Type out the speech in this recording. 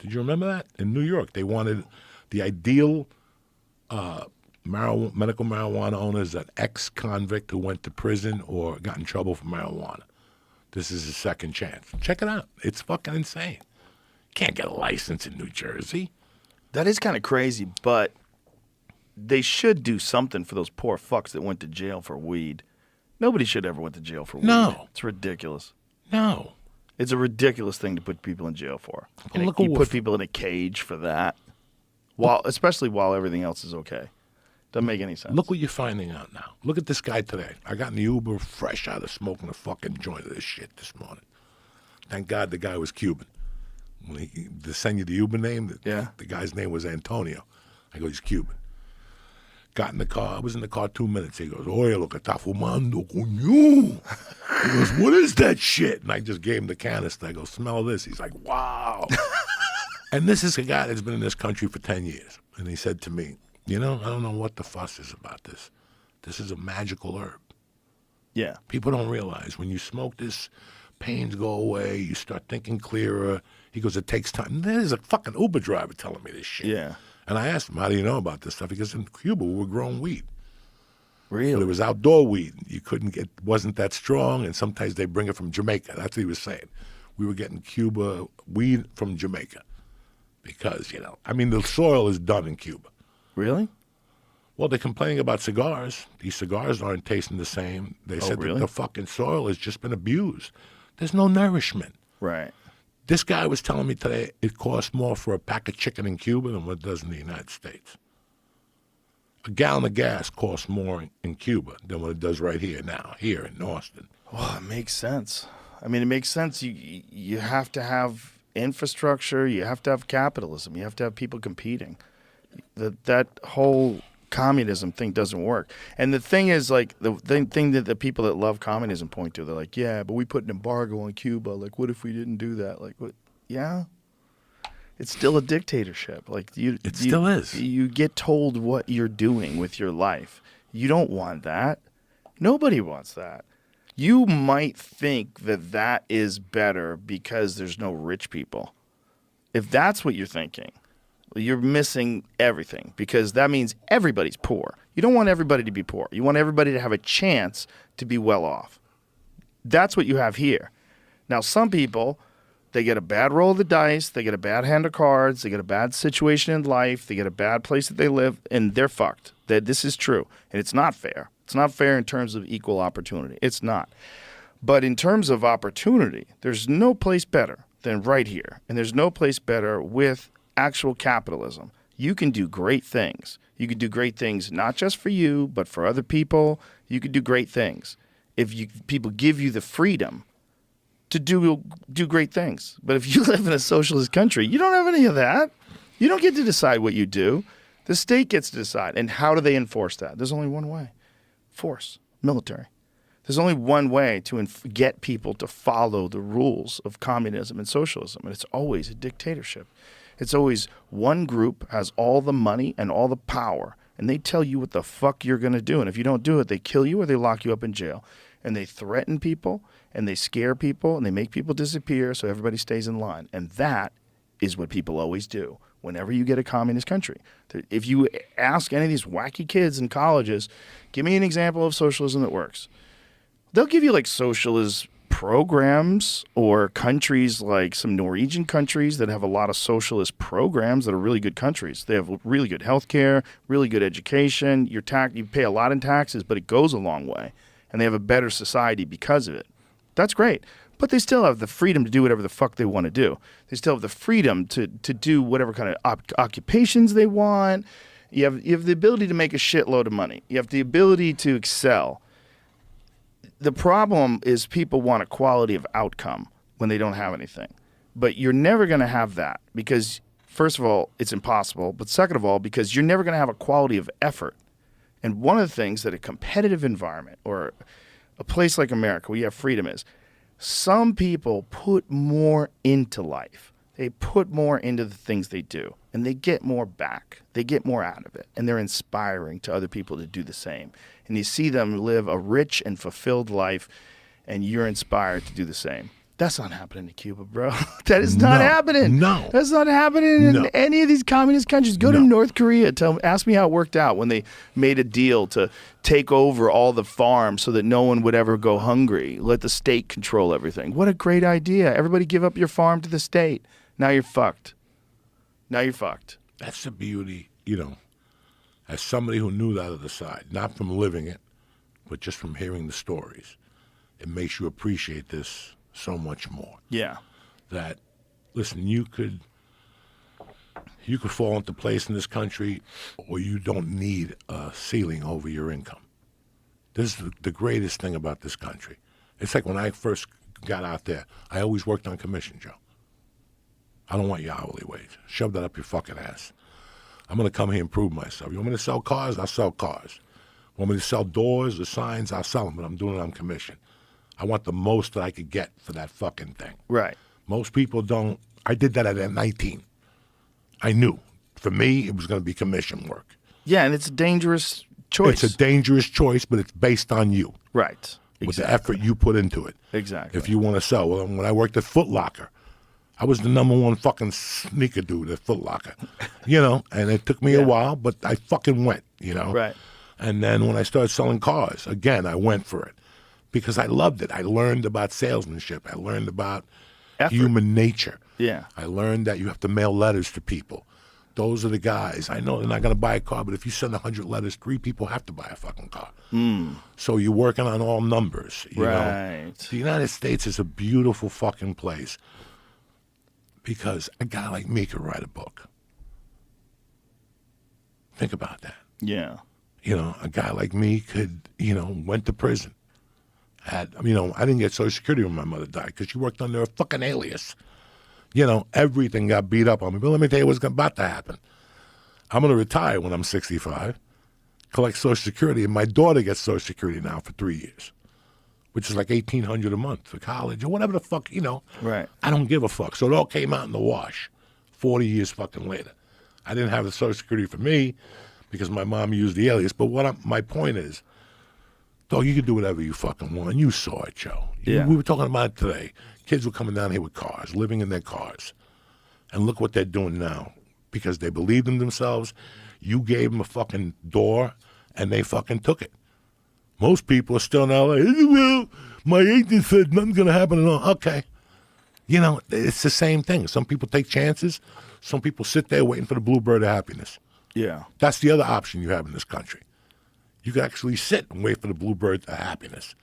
Did you remember that? In New York, they wanted the ideal medical marijuana owner is an ex-convict who went to prison or got in trouble for marijuana. This is his second chance. Check it out. It's fucking insane. Can't get a license in New Jersey. That is kind of crazy, but they should do something for those poor fucks that went to jail for weed. Nobody should ever went to jail for weed. No. It's ridiculous. No. It's a ridiculous thing to put people in jail for. Well, And you put people in a cage for that, especially while everything else is okay. Doesn't make any sense. Look what you're finding out now. Look at this guy today. I got in the Uber fresh out of smoking a fucking joint of this shit this morning. Thank God the guy was Cuban. When they send you the Uber name, the guy's name was Antonio. I go, he's Cuban. Got in the car. I was in the car 2 minutes. He goes, oye, lo que está fumando, coño. He goes, what is that shit? And I just gave him the canister. I go, smell this. He's like, wow. And this is a guy that's been in this country for 10 years. And he said to me, I don't know what the fuss is about this. This is a magical herb. Yeah. People don't realize when you smoke this, pains go away. You start thinking clearer. He goes, it takes time. And there's a fucking Uber driver telling me this shit. Yeah. And I asked him, how do you know about this stuff? He goes, in Cuba, we were growing weed. Really? But it was outdoor weed. You couldn't get, wasn't that strong, and sometimes they bring it from Jamaica. That's what he was saying. We were getting Cuba weed from Jamaica because, the soil is done in Cuba. Really? Well, they're complaining about cigars. These cigars aren't tasting the same. They said that the fucking soil has just been abused. There's no nourishment. Right. This guy was telling me today it costs more for a pack of chicken in Cuba than what it does in the United States. A gallon of gas costs more in Cuba than what it does right here in Austin. Well, it makes sense. It makes sense. You have to have infrastructure. You have to have capitalism. You have to have people competing. That whole communism thing doesn't work. And the thing is, like, the thing that the people that love communism point to, they're like, yeah, but we put an embargo on Cuba. Like, what if we didn't do that? Like, what? Yeah. It's still a dictatorship. Like, it still is. You get told what you're doing with your life. You don't want that. Nobody wants that. You might think that that is better because there's no rich people. If that's what you're thinking, you're missing everything, because that means everybody's poor. You don't want everybody to be poor. You want everybody to have a chance to be well off. That's what you have here. Now, some people, they get a bad roll of the dice, they get a bad hand of cards, they get a bad situation in life, they get a bad place that they live, and they're fucked. This is true, and it's not fair. It's not fair in terms of equal opportunity. It's not. But in terms of opportunity, there's no place better than right here, and there's no place better with actual capitalism. You can do great things. You can do great things not just for you, but for other people. You can do great things if people give you the freedom to do great things. But if you live in a socialist country, you don't have any of that. You don't get to decide what you do. The state gets to decide. And how do they enforce that? There's only one way. Force. Military. There's only one way to get people to follow the rules of communism and socialism, and it's always a dictatorship. It's always one group has all the money and all the power, and they tell you what the fuck you're going to do. And if you don't do it, they kill you or they lock you up in jail. And they threaten people, and they scare people, and they make people disappear so everybody stays in line. And that is what people always do whenever you get a communist country. If you ask any of these wacky kids in colleges, give me an example of socialism that works. They'll give you like socialist programs, or countries like some Norwegian countries that have a lot of socialist programs that are really good countries. They have really good health care, really good education. You pay a lot in taxes, but it goes a long way. And they have a better society because of it. That's great. But they still have the freedom to do whatever the fuck they want to do. They still have the freedom to do whatever kind of occupations they want. You have the ability to make a shitload of money. You have the ability to excel. The problem is people want a quality of outcome when they don't have anything. But you're never going to have that because, first of all, it's impossible. But second of all, because you're never going to have a quality of effort. And one of the things that a competitive environment or a place like America where you have freedom is, some people put more into life. They put more into the things they do, and they get more back. They get more out of it, and they're inspiring to other people to do the same. And you see them live a rich and fulfilled life, and you're inspired to do the same. That's not happening in Cuba, bro. That is not happening. No. That's not happening in any of these communist countries. Go to North Korea. Ask me how it worked out when they made a deal to take over all the farms so that no one would ever go hungry. Let the state control everything. What a great idea. Everybody give up your farm to the state. Now you're fucked. That's the beauty, as somebody who knew that other side, not from living it, but just from hearing the stories. It makes you appreciate this so much more. Yeah. That, listen, you could fall into place in this country, or you don't need a ceiling over your income. This is the greatest thing about this country. It's like when I first got out there, I always worked on commission, Joe. I don't want your hourly wage. Shove that up your fucking ass. I'm going to come here and prove myself. You want me to sell cars? I'll sell cars. Want me to sell doors or signs? I'll sell them, but I'm doing it on commission. I want the most that I could get for that fucking thing. Right. Most people don't. I did that at 19. I knew. For me, it was going to be commission work. Yeah, and it's a dangerous choice. It's a dangerous choice, but it's based on you. Right. Exactly. With the effort you put into it. Exactly. If you want to sell. Well, when I worked at Foot Locker, I was the #1 fucking sneaker dude at Foot Locker. And it took me a while, but I fucking went, Right. And then when I started selling cars, again, I went for it because I loved it. I learned about salesmanship. I learned about human nature. Yeah. I learned that you have to mail letters to people. Those are the guys. I know they're not going to buy a car, but if you send 100 letters, 3 people have to buy a fucking car. So you're working on all numbers. You know? The United States is a beautiful fucking place because a guy like me could write a book. Think about that. Yeah. A guy like me could, went to prison. I didn't get Social Security when my mother died because she worked under a fucking alias. Everything got beat up on me. But let me tell you what's about to happen. I'm going to retire when I'm 65, collect Social Security, and my daughter gets Social Security now for 3 years, which is like $1,800 a month for college or whatever the fuck, Right. I don't give a fuck. So it all came out in the wash 40 years fucking later. I didn't have the Social Security for me because my mom used the alias. But my point is, dog, you can do whatever you fucking want. You saw it, Joe. Yeah. We were talking about it today. Kids were coming down here with cars, living in their cars. And look what they're doing now. Because they believed in themselves. You gave them a fucking door, and they fucking took it. Most people are still in L.A. Well, my agent said nothing's going to happen at all. Okay. It's the same thing. Some people take chances. Some people sit there waiting for the bluebird of happiness. Yeah. That's the other option you have in this country. You can actually sit and wait for the bluebird of happiness.